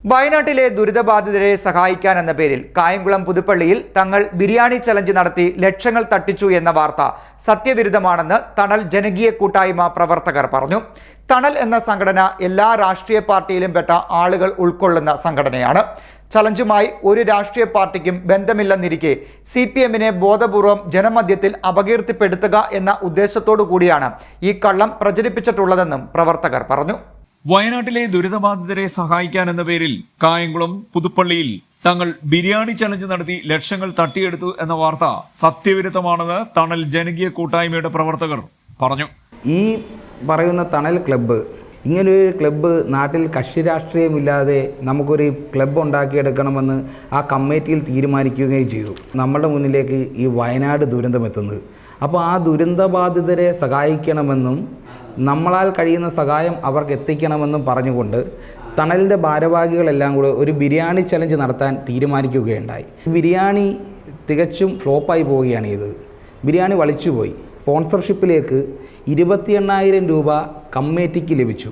വയനാട്ടിലെ ദുരിതബാധിതരെ സഹായിക്കാനെന്ന പേരിൽ കായംകുളം പുതുപ്പള്ളിയിൽ തങ്ങൾ ബിരിയാണി ചലഞ്ച് നടത്തി ലക്ഷങ്ങൾ തട്ടിച്ചു എന്ന വാർത്ത സത്യവിരുദ്ധമാണെന്ന് തണൽ ജനകീയ കൂട്ടായ്മ പ്രവർത്തകർ പറഞ്ഞു. തണൽ എന്ന സംഘടന എല്ലാ രാഷ്ട്രീയ പാർട്ടിയിലും പെട്ട ആളുകൾ ഉൾക്കൊള്ളുന്ന സംഘടനയാണ്. ചലഞ്ചുമായി ഒരു രാഷ്ട്രീയ പാർട്ടിക്കും ബന്ധമില്ലെന്നിരിക്കെ CPMനെ ബോധപൂർവം ജനമധ്യത്തിൽ അപകീർത്തിപ്പെടുത്തുക എന്ന ഉദ്ദേശത്തോടു കൂടിയാണ് ഈ കള്ളം പ്രചരിപ്പിച്ചിട്ടുള്ളതെന്നും പ്രവർത്തകർ പറഞ്ഞു. വയനാട്ടിലെ ദുരിതബാധിതരെ സഹായിക്കാനെന്ന പേരിൽ കായംകുളം പുതുപ്പള്ളിയിൽ തങ്ങൾ ബിരിയാണി ചലഞ്ച് നടത്തി ലക്ഷങ്ങൾ തട്ടിയെടുത്തു എന്ന വാർത്ത സത്യവിരുദ്ധമാണെന്ന് തണൽ ജനകീയ കൂട്ടായ്മയുടെ പ്രവർത്തകർ പറഞ്ഞു. ഈ പറയുന്ന തണൽ ക്ലബ്ബ്, ഇങ്ങനൊരു ക്ലബ്ബ് നാട്ടിൽ കക്ഷി രാഷ്ട്രീയമില്ലാതെ നമുക്കൊരു ക്ലബ്ബ് ഉണ്ടാക്കിയെടുക്കണമെന്ന് ആ കമ്മിറ്റിയിൽ തീരുമാനിക്കുകയും ചെയ്തു. നമ്മുടെ മുന്നിലേക്ക് ഈ വയനാട് ദുരന്തമെത്തുന്നത്, അപ്പോൾ ആ ദുരന്തബാധിതരെ സഹായിക്കണമെന്നും നമ്മളാൽ കഴിയുന്ന സഹായം അവർക്ക് എത്തിക്കണമെന്നും പറഞ്ഞുകൊണ്ട് തണലിൻ്റെ ഭാരവാഹികളെല്ലാം കൂടെ ഒരു ബിരിയാണി ചലഞ്ച് നടത്താൻ തീരുമാനിക്കുകയുണ്ടായി. ബിരിയാണി തികച്ചും ഫ്ലോപ്പായി പോവുകയാണ് ചെയ്തത്. ബിരിയാണി വളിച്ചുപോയി. സ്പോൺസർഷിപ്പിലേക്ക് 28,000 രൂപ കമ്മിറ്റിക്ക് ലഭിച്ചു.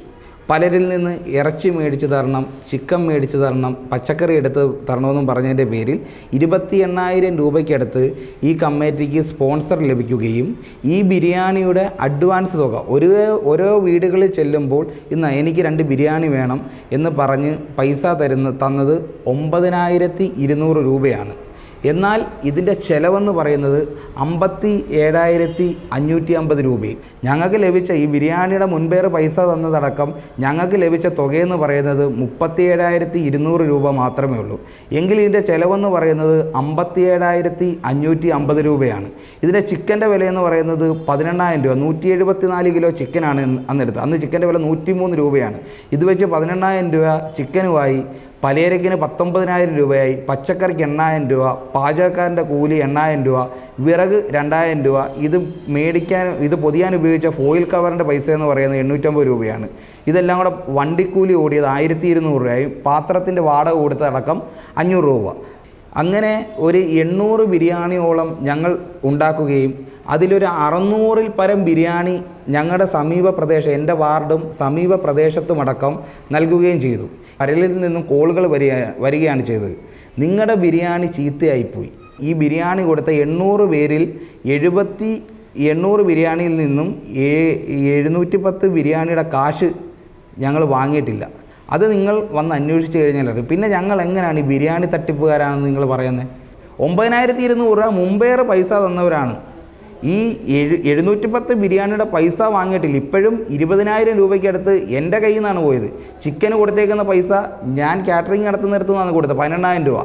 പലരിൽ നിന്ന് ഇറച്ചി മേടിച്ച് തരണം, ചിക്കൻ മേടിച്ച് തരണം, പച്ചക്കറി എടുത്ത് തരണമെന്നും പറഞ്ഞതിൻ്റെ പേരിൽ 28,000 രൂപയ്ക്കടുത്ത് ഈ കമ്മിറ്റിക്ക് സ്പോൺസർ ലഭിക്കുകയും ഈ ബിരിയാണിയുടെ അഡ്വാൻസ് തുക ഓരോ വീടുകളിൽ ചെല്ലുമ്പോൾ ഇന്ന് എനിക്ക് 2 ബിരിയാണി വേണം എന്ന് പറഞ്ഞ് പൈസ തന്നത് 9,200 രൂപയാണ്. എന്നാൽ ഇതിൻ്റെ ചെലവെന്ന് പറയുന്നത് 57,550 രൂപയും. ഞങ്ങൾക്ക് ലഭിച്ച ഈ ബിരിയാണിയുടെ മുൻപേറ് പൈസ തന്നതടക്കം ഞങ്ങൾക്ക് ലഭിച്ച തുകയെന്ന് പറയുന്നത് 37,200 രൂപ മാത്രമേ ഉള്ളൂ. എങ്കിൽ ഇതിൻ്റെ ചെലവെന്ന് പറയുന്നത് 57,550 രൂപയാണ്. ഇതിൻ്റെ ചിക്കൻ്റെ വിലയെന്ന് പറയുന്നത് 18,000 രൂപ. 174 കിലോ ചിക്കനാണ് അന്നെടുത്തത്. അന്ന് ചിക്കൻ്റെ വില 103 രൂപയാണ്. ഇത് വെച്ച് 18,000 രൂപ ചിക്കനുമായി, പലചരക്കിന് 19,000 രൂപയായി, പച്ചക്കറിക്ക് 8,000 രൂപ, പാചകക്കാരൻ്റെ കൂലി 8,000 രൂപ, വിറക് 2,000 രൂപ, ഇത് പൊതിയാൻ ഉപയോഗിച്ച ഫോയിൽ കവറിൻ്റെ പൈസ എന്ന് പറയുന്നത് 850 രൂപയാണ്. ഇതെല്ലാം കൂടെ വണ്ടിക്കൂലി ഓടിയത് 1,200 രൂപയായി, പാത്രത്തിൻ്റെ വാടക കൊടുത്തടക്കം 500 രൂപ. അങ്ങനെ ഒരു 800 ബിരിയാണിയോളം ഞങ്ങൾ ഉണ്ടാക്കുകയും അതിലൊരു 600-ൽ പരം ബിരിയാണി ഞങ്ങളുടെ സമീപ പ്രദേശം, എൻ്റെ വാർഡും സമീപ പ്രദേശത്തുമടക്കം നൽകുകയും ചെയ്തു. പരലിൽ നിന്നും കോളുകൾ വരികയാണ് ചെയ്തത്. നിങ്ങളുടെ ബിരിയാണി ചീത്തയായിപ്പോയി. ഈ ബിരിയാണി കൊടുത്ത 800 പേരിൽ 800 ബിരിയാണിയിൽ നിന്നും 710 ബിരിയാണിയുടെ കാശ് ഞങ്ങൾ വാങ്ങിയിട്ടില്ല. അത് നിങ്ങൾ വന്ന് അന്വേഷിച്ച് കഴിഞ്ഞാൽ അറിയാം. പിന്നെ ഞങ്ങൾ എങ്ങനെയാണ് ഈ ബിരിയാണി തട്ടിപ്പുകാരാണെന്ന് നിങ്ങൾ പറയുന്നത്? 9,200 രൂപ മുമ്പേറെ പൈസ തന്നവരാണ്. ഈ 710 ബിരിയാണിയുടെ പൈസ വാങ്ങിയിട്ടില്ല. ഇപ്പോഴും 20,000 രൂപയ്ക്കടുത്ത് എൻ്റെ കയ്യിൽ നിന്നാണ് പോയത്. ചിക്കന് കൊടുത്തേക്കുന്ന പൈസ ഞാൻ കാറ്ററിംഗ് നടത്തുന്നിടത്തു നിന്നാണ് കൊടുത്തത് 12,000 രൂപ.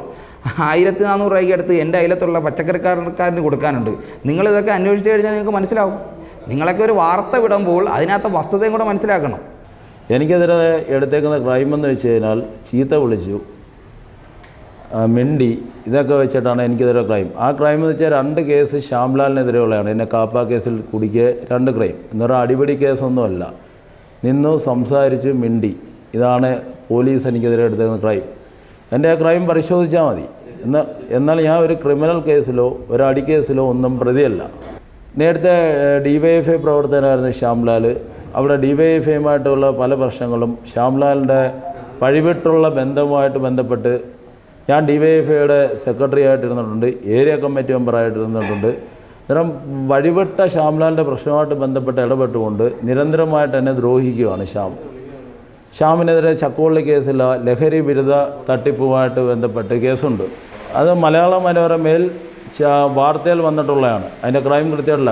1,400 രൂപയ്ക്ക് അടുത്ത് എൻ്റെ അയലത്തുള്ള പച്ചക്കറിക്കാരന് കൊടുക്കാനുണ്ട്. നിങ്ങളിതൊക്കെ അന്വേഷിച്ച് കഴിഞ്ഞാൽ നിങ്ങൾക്ക് മനസ്സിലാവും. നിങ്ങളൊക്കെ ഒരു വാർത്ത വിടുമ്പോൾ അതിനകത്ത് വസ്തുതയും കൂടെ മനസ്സിലാക്കണം. എനിക്കെതിരെ എടുത്തേക്കുന്ന ക്രൈമെന്ന് വെച്ച് കഴിഞ്ഞാൽ ചീത്ത വിളിച്ചു, മിണ്ടി, ഇതൊക്കെ വെച്ചിട്ടാണ് എനിക്കെതിരെ ക്രൈം. ആ ക്രൈം എന്ന് വെച്ചാൽ 2 കേസ് ശ്യാംലാലിനെതിരെയുള്ളതാണ്. എന്നെ കാപ്പ കേസിൽ കുടിക്കുക 2 ക്രൈം. എന്നൊരു അടിപിടി കേസൊന്നുമല്ല. നിന്നു സംസാരിച്ചു മിണ്ടി, ഇതാണ് പോലീസ് എനിക്കെതിരെ എടുത്തേക്കുന്ന ക്രൈം. എൻ്റെ ആ ക്രൈം പരിശോധിച്ചാൽ മതി. എന്നാൽ ഞാൻ ഒരു ക്രിമിനൽ കേസിലോ ഒരു അടി കേസിലോ ഒന്നും പ്രതിയല്ല. നേരത്തെ DYFI പ്രവർത്തകനായിരുന്നു ശ്യാംലാൽ. അവിടെ DYFIയുമായിട്ടുള്ള പല പ്രശ്നങ്ങളും ശ്യാംലാലിൻ്റെ വഴിവിട്ടുള്ള ബന്ധവുമായിട്ട് ബന്ധപ്പെട്ട് ഞാൻ DYFIയുടെ സെക്രട്ടറി ആയിട്ടിരുന്നിട്ടുണ്ട്, ഏരിയ കമ്മിറ്റി മെമ്പറായിട്ടിരുന്നിട്ടുണ്ട്. അന്നേരം വഴിവിട്ട ശ്യാംലാലിൻ്റെ പ്രശ്നവുമായിട്ട് ബന്ധപ്പെട്ട് ഇടപെട്ടുകൊണ്ട് നിരന്തരമായിട്ട് എന്നെ ദ്രോഹിക്കുകയാണ് ശ്യാമിനെതിരെ ചക്കോളി കേസില്ല, ലഹരി വിരുദ്ധ തട്ടിപ്പുമായിട്ട് ബന്ധപ്പെട്ട് കേസുണ്ട്. അത് മലയാള മനോരമയിൽ വാർത്തയിൽ വന്നിട്ടുള്ളതാണ്. അതിൻ്റെ ക്രൈം കൃത്യമുള്ള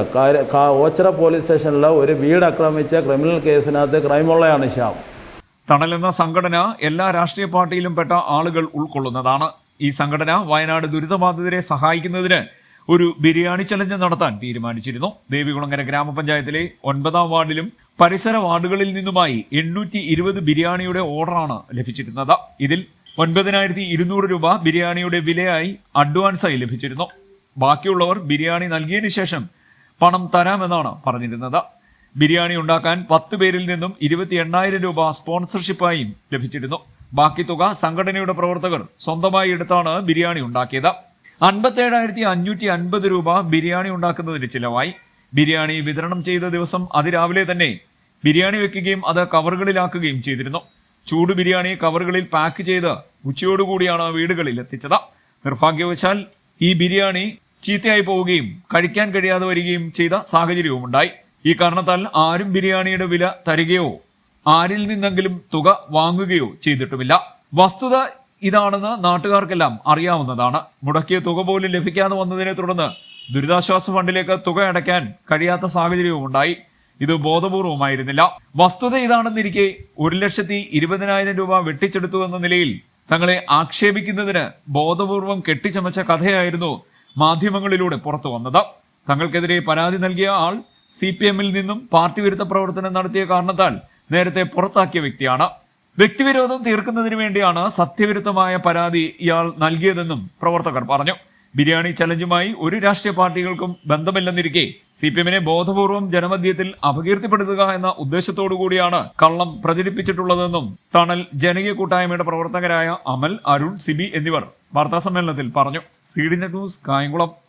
ഓച്ചിറ പോലീസ് സ്റ്റേഷനിൽ ഒരു വീട് ആക്രമിച്ച ക്രിമിനൽ കേസിനകത്ത് ക്രൈമുള്ളതാണ് ശ്യാം. തണൽ എന്ന സംഘടന എല്ലാ രാഷ്ട്രീയ പാർട്ടിയിലും പെട്ട ആളുകൾ ഉൾക്കൊള്ളുന്നതാണ്. ഈ സംഘടന വയനാട് ദുരിതബാധിതരെ സഹായിക്കുന്നതിന് ഒരു ബിരിയാണി ചലഞ്ച് നടത്താൻ തീരുമാനിച്ചിരുന്നു. ദേവികുളങ്ങര ഗ്രാമപഞ്ചായത്തിലെ 9ാം വാർഡിലും പരിസര വാർഡുകളിൽ നിന്നുമായി 820 ബിരിയാണിയുടെ ഓർഡറാണ് ലഭിച്ചിരുന്നത്. ഇതിൽ 9,200 രൂപ ബിരിയാണിയുടെ വിലയായി അഡ്വാൻസായി ലഭിച്ചിരുന്നു. ബാക്കിയുള്ളവർ ബിരിയാണി നൽകിയതിനു ശേഷം പണം തരാമെന്നാണ് പറഞ്ഞിരുന്നത്. ബിരിയാണി ഉണ്ടാക്കാൻ 10 പേരിൽ നിന്നും 28,000 രൂപ സ്പോൺസർഷിപ്പായും ലഭിച്ചിരുന്നു. ബാക്കി തുക സംഘടനയുടെ പ്രവർത്തകർ സ്വന്തമായി എടുത്താണ് ബിരിയാണി ഉണ്ടാക്കിയത്. 57,550 രൂപ ബിരിയാണി ഉണ്ടാക്കുന്നതിന് ചിലവായി. ബിരിയാണി വിതരണം ചെയ്ത ദിവസം അതിരാവിലെ തന്നെ ബിരിയാണി വെക്കുകയും അത് കവറുകളിലാക്കുകയും ചെയ്തിരുന്നു. ചൂട് ബിരിയാണി കവറുകളിൽ പാക്ക് ചെയ്ത് ഉച്ചയോടുകൂടിയാണ് വീടുകളിൽ എത്തിച്ചത്. നിർഭാഗ്യവശാൽ ഈ ബിരിയാണി ചീത്തയായി പോവുകയും കഴിക്കാൻ കഴിയാതെ വരികയും ചെയ്ത സാഹചര്യവും ഉണ്ടായി. ഈ കാരണത്താൽ ആരും ബിരിയാണിയുടെ വില തരികയോ ആരിൽ നിന്നെങ്കിലും തുക വാങ്ങുകയോ ചെയ്തിട്ടുമില്ല. വസ്തുത ഇതാണെന്ന് നാട്ടുകാർക്കെല്ലാം അറിയാവുന്നതാണ്. മുടക്കിയ തുക പോലും ലഭിക്കാതെ വന്നതിനെ തുടർന്ന് ദുരിതാശ്വാസ ഫണ്ടിലേക്ക് തുക അടയ്ക്കാൻ കഴിയാത്ത സാഹചര്യവും ഉണ്ടായി. ഇത് ബോധപൂർവമായിരുന്നില്ല. വസ്തുത ഇതാണെന്നിരിക്കെ 1,20,000 രൂപ വെട്ടിച്ചെടുത്തു എന്ന നിലയിൽ തങ്ങളെ ആക്ഷേപിക്കുന്നതിന് ബോധപൂർവം കെട്ടിച്ചമച്ച കഥയായിരുന്നു മാധ്യമങ്ങളിലൂടെ പുറത്തു വന്നത്. തങ്ങൾക്കെതിരെ പരാതി നൽകിയ ആൾ CPM-ൽ നിന്നും പാർട്ടി വിരുദ്ധ പ്രവർത്തനം നടത്തിയ കാരണത്താൽ നേരത്തെ പുറത്താക്കിയ വ്യക്തിയാണ്. വ്യക്തിവിരോധം തീർക്കുന്നതിന് വേണ്ടിയാണ് സത്യവിരുദ്ധമായ പരാതി ഇയാൾ നൽകിയതെന്നും പ്രവർത്തകർ പറഞ്ഞു. ബിരിയാണി ചലഞ്ചുമായി ഒരു രാഷ്ട്രീയ പാർട്ടികൾക്കും ബന്ധമില്ലെന്നിരിക്കെ CPM-നെ ബോധപൂർവം ജനമധ്യത്തിൽ അപകീർത്തിപ്പെടുത്തുക എന്ന ഉദ്ദേശത്തോടു കൂടിയാണ് കള്ളം പ്രചരിപ്പിച്ചിട്ടുള്ളതെന്നും തണൽ ജനകീയ കൂട്ടായ്മയുടെ പ്രവർത്തകരായ അമൽ, അരുൺ, സിബി എന്നിവർ വാർത്താസമ്മേളനത്തിൽ പറഞ്ഞു. CDNet news, Kayamkulam.